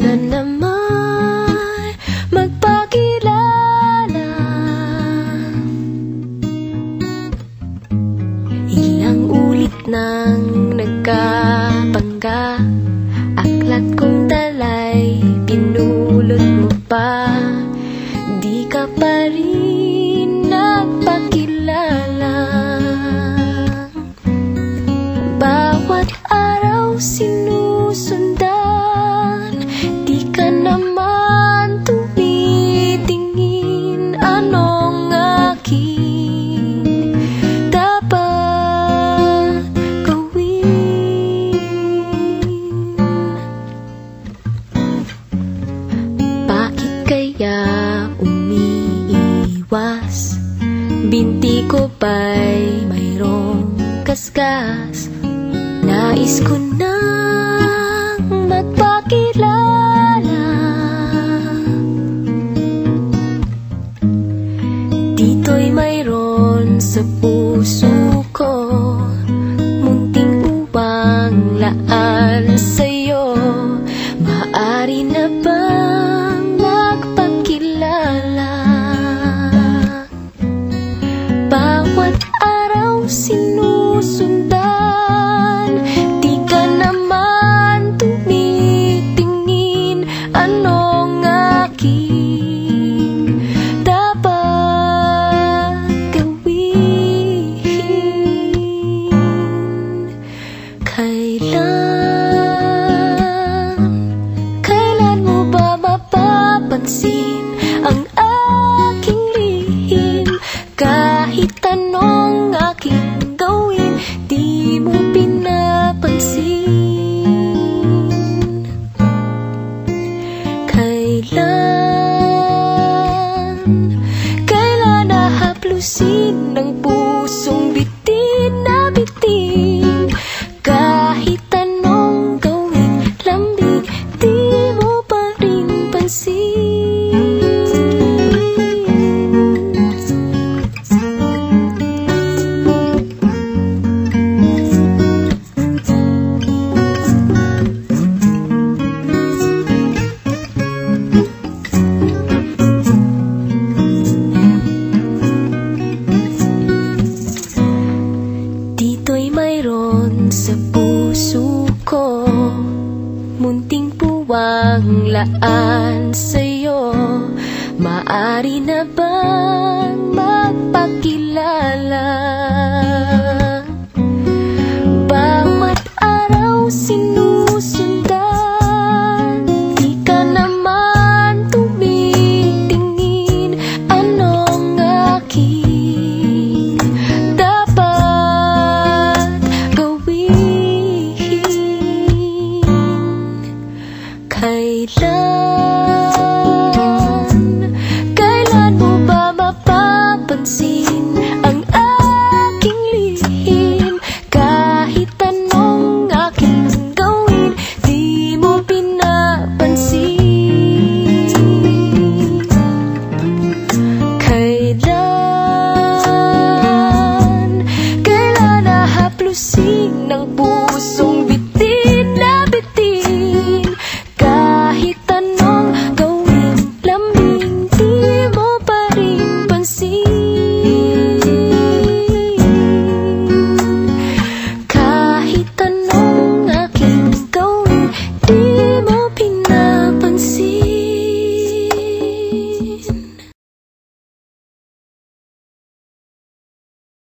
Sana naman magpakilala. Ilang ulit nang nagkapangga, aklat kong dalay pinulot mo pa. Di ka pa rin nagpakilala. Bawat araw sinusundan, di ka naman tumitingin. Anong aking dapat gawin? Bakit kaya umiiwas? Binti ko ba'y mayroong kaskas? Nais ko nang magpakilala. Dito'y mayroon sa puso ko, munting upang laan sa'yo. Maaari na bang magpakilala? Bawat araw sinusundan, di ka naman tumitingin. Anong aking dapat gawin? Kailan mo ba mapapansin ang aking lihim? Kahit anong aking gawin, di mo pinapansin. Kailan nahaplusin ng pusong bitin na bitin? Kahit anong gawin, lambing, di mo pa rin pansin. Mayroon sa puso ko, munting puwang laan sa'yo. Maaari na bang magpakilala? Bawat araw sinusundan, di ka naman tumitingin. Anong aking dapat gawin? Kailan